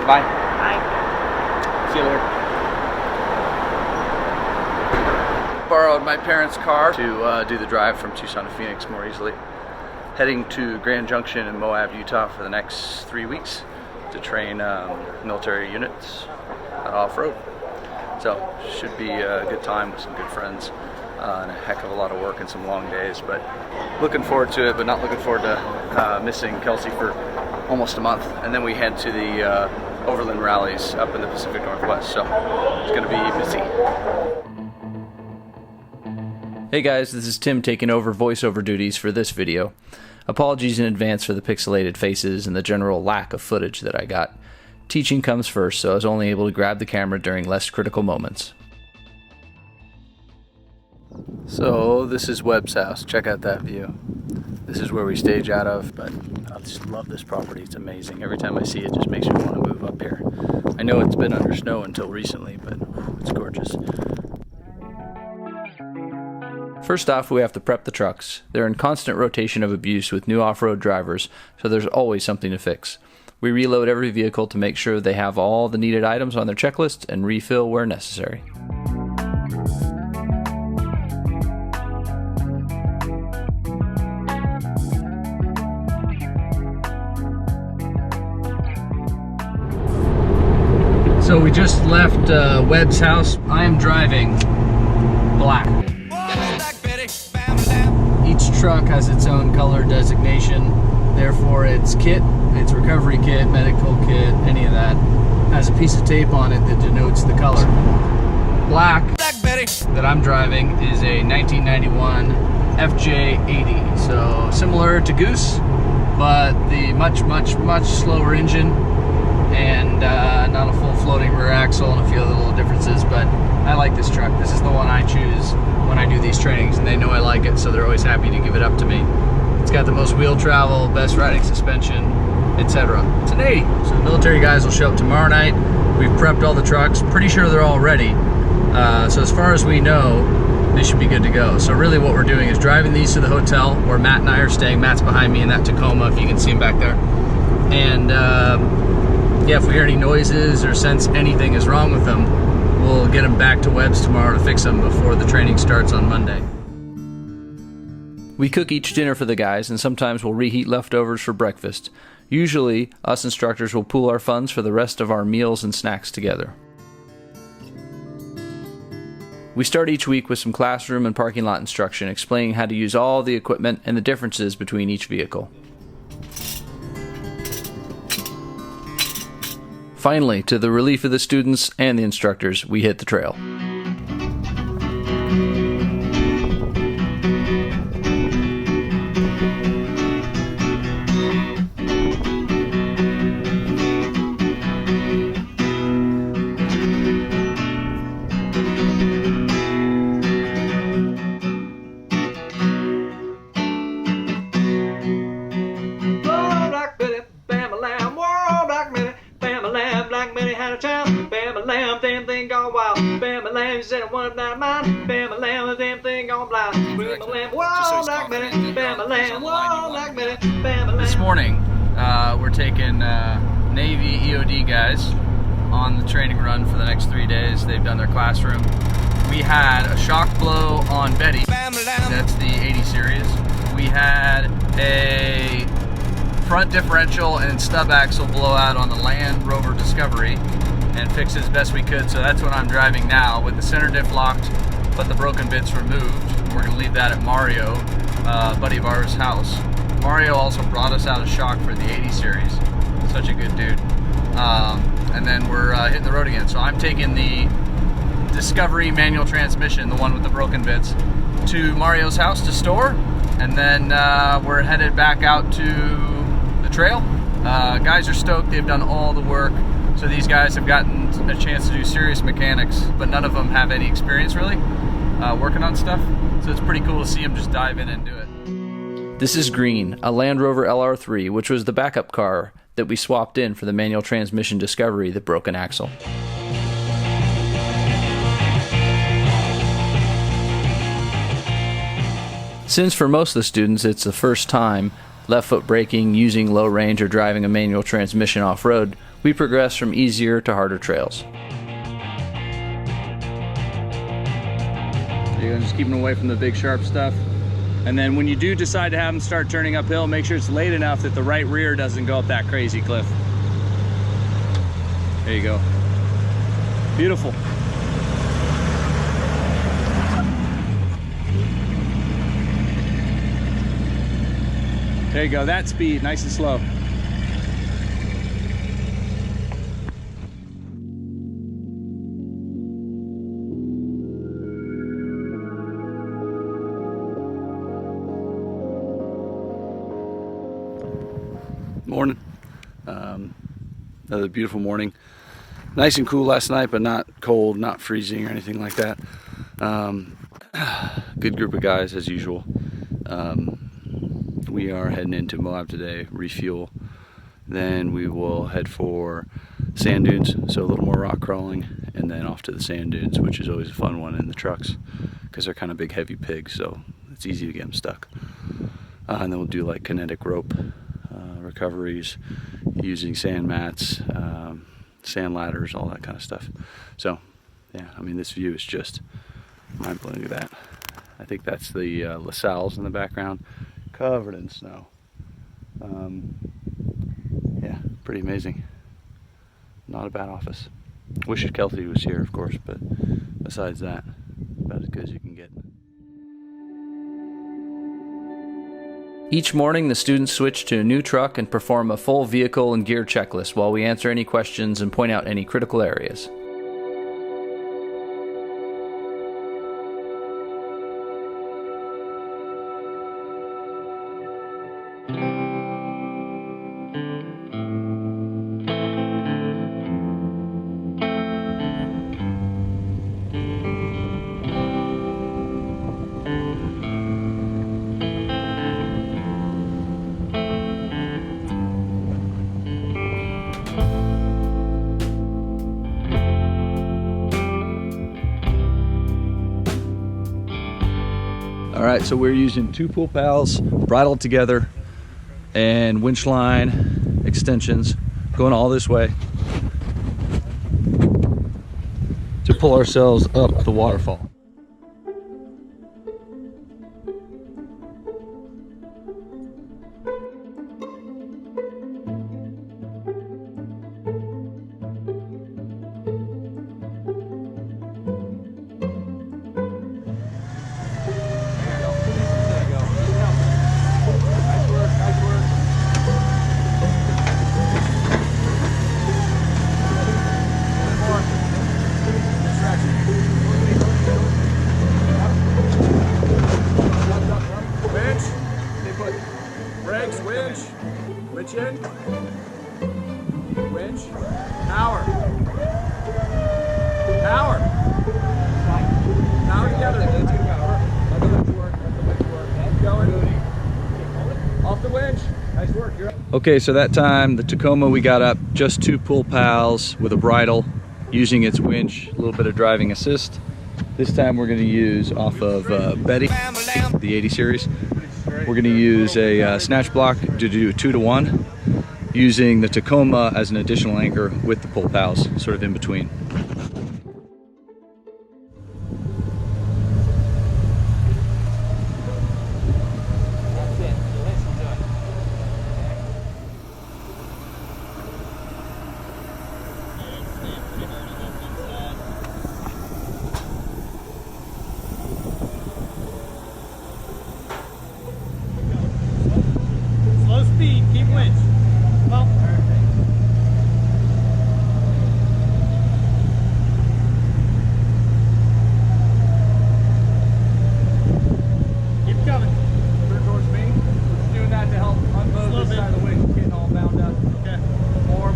Bye. Bye. See you later. Borrowed my parents' car to do the drive from Tucson to Phoenix more easily. Heading to Grand Junction in Moab, Utah for the next 3 weeks to train military units off-road. So should be a good time with some good friends and a heck of a lot of work and some long days, but looking forward to it, but not looking forward to missing Kelsey for almost a month. And then we head to the overland rallies up in the Pacific Northwest, so it's going to be busy. Hey guys, this is Tim taking over voiceover duties for this video. Apologies in advance for the pixelated faces and the general lack of footage that I got. Teaching comes first, so I was only able to grab the camera during less critical moments. So this is Webb's house. Check out that view. This is where we stage out of, but I just love this property. It's amazing. Every time I see it, it just makes me want to move up here. I know it's been under snow until recently, but it's gorgeous. First off, we have to prep the trucks. They're in constant rotation of abuse with new off-road drivers, so there's always something to fix. We reload every vehicle to make sure they have all the needed items on their checklist and refill where necessary. So we just left Webb's house. I am driving black. Each truck has its own color designation, therefore its kit, its recovery kit, medical kit, any of that, has a piece of tape on it that denotes the color. Black that I'm driving is a 1991 FJ80, so similar to Goose, but the much slower engine and not a full floating rear axle and a few other little differences, but I like this truck. This is the one I choose when I do these trainings, and they know I like it, so they're always happy to give it up to me. It's got the most wheel travel, best riding suspension, etc. It's an 80, so the military guys will show up tomorrow night. We've prepped all the trucks, pretty sure they're all ready. So as far as we know, they should be good to go. So really what we're doing is driving these to the hotel where Matt and I are staying. Matt's behind me in that Tacoma, if you can see him back there. And yeah, if we hear any noises or sense anything is wrong with them, we'll get them back to Webb's tomorrow to fix them before the training starts on Monday. We cook each dinner for the guys, and sometimes we'll reheat leftovers for breakfast. Usually, us instructors will pool our funds for the rest of our meals and snacks together. We start each week with some classroom and parking lot instruction, explaining how to use all the equipment and the differences between each vehicle. Finally, to the relief of the students and the instructors, we hit the trail. This morning, we're taking Navy EOD guys on the training run for the next 3 days. They've done their classroom. We had a shock blow on Betty. That's the 80 series. We had a front differential and stub axle blowout on the Land Rover Discovery and fixed as best we could. So that's what I'm driving now with the center diff locked, but the broken bits removed. We're going to leave that at Mario, a buddy of ours' house. Mario also brought us out a shock for the 80 series. Such a good dude. And then we're hitting the road again. So I'm taking the Discovery manual transmission, the one with the broken bits, to Mario's house to store. And then we're headed back out to the trail. Guys are stoked. They've done all the work. So these guys have gotten a chance to do serious mechanics, but none of them have any experience really working on stuff. So it's pretty cool to see them just dive in and do it. This is Green, a Land Rover LR3, which was the backup car that we swapped in for the manual transmission Discovery that broke an axle. Since for most of the students it's the first time, left foot braking, using low range, or driving a manual transmission off-road, we progress from easier to harder trails. You're just keeping away from the big sharp stuff. And then when you do decide to have them start turning uphill, make sure it's late enough that the right rear doesn't go up that crazy cliff. There you go. Beautiful. There you go, that speed, nice and slow. Morning. Another beautiful morning. Nice and cool last night, but not cold, not freezing or anything like that. Good group of guys as usual. We are heading into Moab today, refuel. Then we will head for sand dunes, so a little more rock crawling, and then off to the sand dunes, which is always a fun one in the trucks because they're kind of big, heavy pigs, so it's easy to get them stuck. And then we'll do like kinetic rope recoveries using sand mats, sand ladders, all that kind of stuff. So yeah, I mean, this view is just mind-blowing. At that. I think that's the LaSalle's in the background, covered in snow. Yeah, pretty amazing. Not a bad office. Wish Kelsey was here, of course, but besides that, about as good as you can get. Each morning, the students switch to a new truck and perform a full vehicle and gear checklist while we answer any questions and point out any critical areas. All right, so we're using 2 pull pals bridled together and winch line extensions going all this way to pull ourselves up the waterfall. Winch in. Winch. Power. Power. Power together. Let the winch work. Let the winch work. Keep going. Off the winch. Nice work. You're up. Okay, so that time the Tacoma, we got up just 2 pull pals with a bridle using its winch, a little bit of driving assist. This time we're going to use off of Betty, the 80 series. We're going to use a snatch block to do a 2-to-1, using the Tacoma as an additional anchor with the pull pals, sort of in between. Speed, keep winch. Well, keep coming. Turn towards me. We're just doing that to help unload this side of the wing. It's getting all bound up. Okay. More.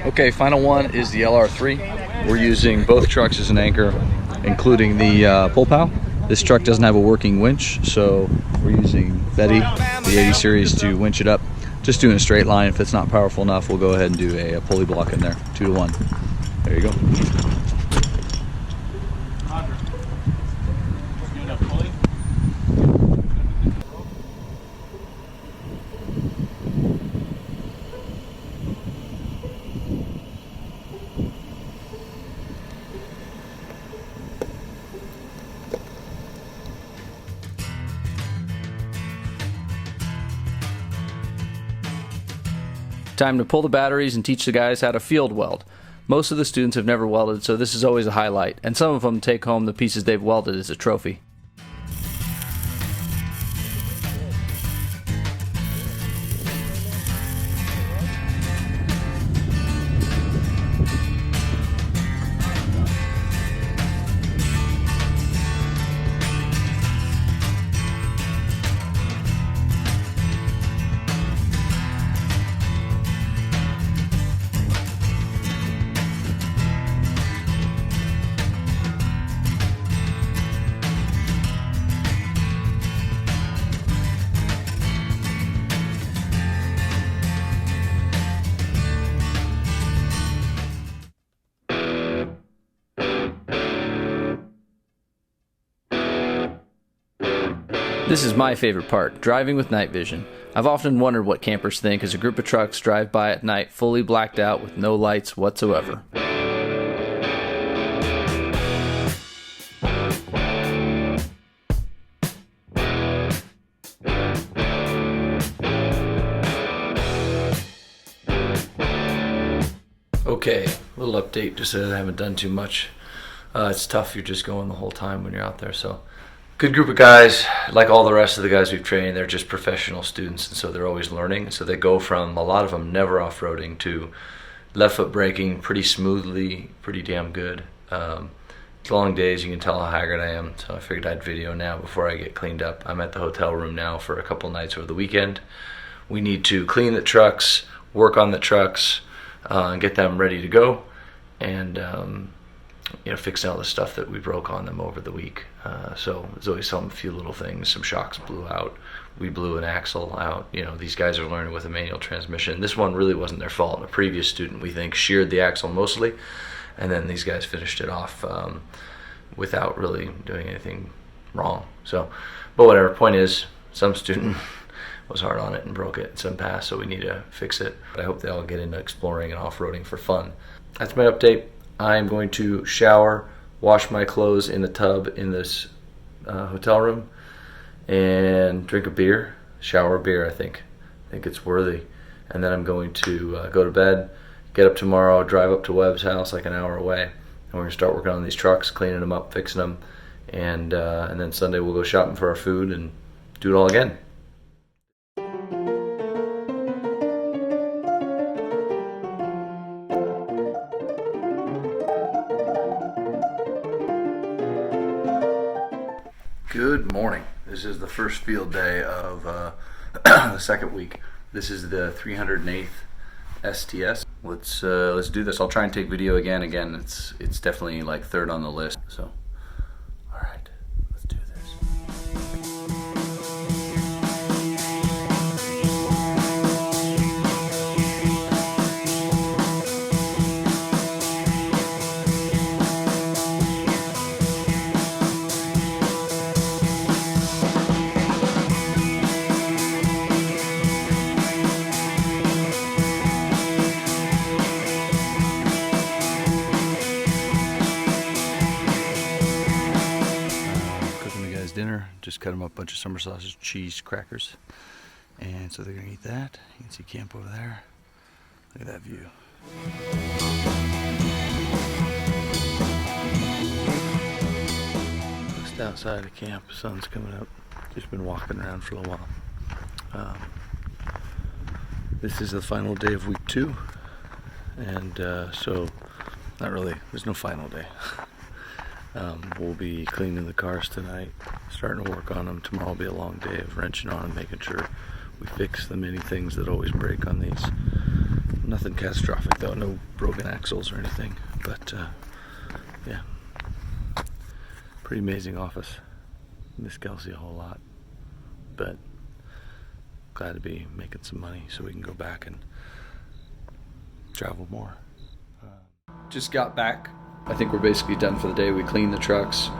Okay, final one is the LR3. We're using both trucks as an anchor, including the pull pal. This truck doesn't have a working winch, so we're using Betty, the 80 series, to winch it up. Just doing a straight line. If it's not powerful enough, we'll go ahead and do a pulley block in there, 2 to 1. There you go. Time to pull the batteries and teach the guys how to field weld. Most of the students have never welded, so this is always a highlight, and some of them take home the pieces they've welded as a trophy. This is my favorite part, driving with night vision. I've often wondered what campers think as a group of trucks drive by at night fully blacked out with no lights whatsoever. Okay, a little update, just that I haven't done too much. It's tough, you're just going the whole time when you're out there, so. Good group of guys, like all the rest of the guys we've trained, they're just professional students, and so they're always learning. So they go from, a lot of them never off-roading, to left foot braking pretty smoothly, pretty damn good. Long days, you can tell how haggard I am, so I figured I'd video now before I get cleaned up. I'm at the hotel room now for a couple nights over the weekend. We need to clean the trucks, work on the trucks, and get them ready to go, and fixing all the stuff that we broke on them over the week. So there's always a few little things. Some shocks blew out. We blew an axle out. These guys are learning with a manual transmission. This one really wasn't their fault. A previous student, we think, sheared the axle mostly, and then these guys finished it off without really doing anything wrong. So, but whatever. Point is, some student was hard on it and broke it. Some passed, so we need to fix it. But I hope they all get into exploring and off-roading for fun. That's my update. I'm going to shower, wash my clothes in the tub in this hotel room, and drink a beer. Shower beer, I think it's worthy. And then I'm going to go to bed, get up tomorrow, drive up to Webb's house like an hour away, and we're going to start working on these trucks, cleaning them up, fixing them, and then Sunday we'll go shopping for our food and do it all again. Good morning. This is the first field day of the second week. This is the 308th STS. Let's do this. I'll try and take video again. It's definitely like third on the list. So, all right, let's do this. Dinner, just cut them up a bunch of summer sausage, cheese, crackers, and so they're gonna eat that. You can see camp over there. Look at that view. Just outside of camp, sun's coming up. Just been walking around for a little while. This is the final day of week 2, and so not really. There's no final day. We'll be cleaning the cars tonight, starting to work on them. Tomorrow will be a long day of wrenching on them, making sure we fix the many things that always break on these. Nothing catastrophic though, no broken axles or anything, but yeah, pretty amazing office. Miss Kelsey a whole lot, but glad to be making some money so we can go back and travel more. Just got back. I think we're basically done for the day. We cleaned the trucks,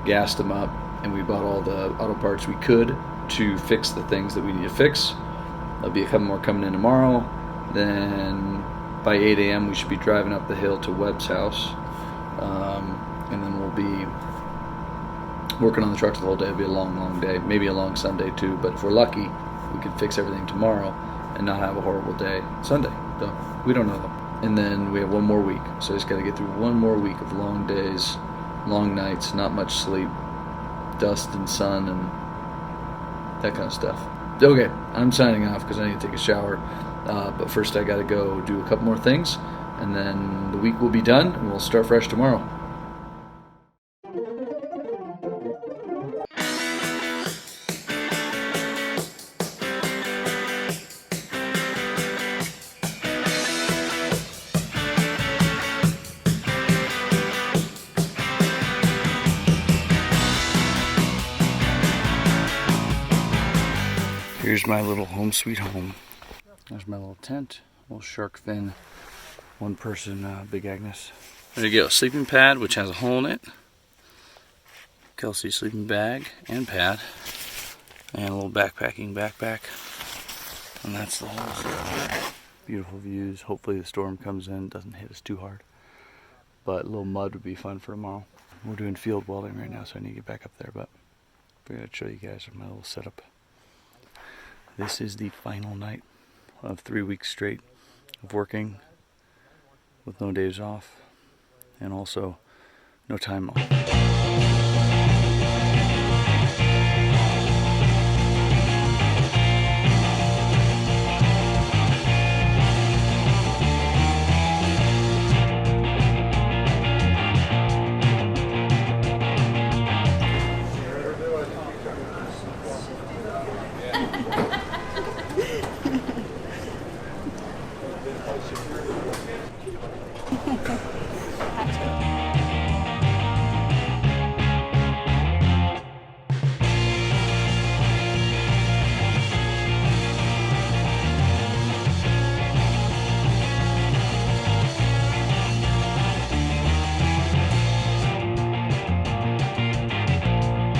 gassed them up, and we bought all the auto parts we could to fix the things that we need to fix. There'll be a couple more coming in tomorrow. Then by 8 a.m. we should be driving up the hill to Webb's house, and then we'll be working on the trucks the whole day. It'll be a long day, maybe a long Sunday too, but if we're lucky we can fix everything tomorrow and not have a horrible day Sunday. So we don't know though. And then we have one more week, so I just got to get through one more week of long days, long nights, not much sleep, dust and sun and that kind of stuff. Okay, I'm signing off because I need to take a shower, but first I got to go do a couple more things, and then the week will be done and we'll start fresh tomorrow. Here's my little home sweet home. There's my little tent, little shark fin, one person Big Agnes. There you go, sleeping pad which has a hole in it. Kelsey's sleeping bag and pad. And a little backpacking backpack. And that's the whole stuff. Beautiful views. Hopefully the storm comes in, doesn't hit us too hard. But a little mud would be fun for tomorrow. We're doing field welding right now, so I need to get back up there, but I'm going to show you guys my little setup. This is the final night of 3 weeks straight of working with no days off and also no time off.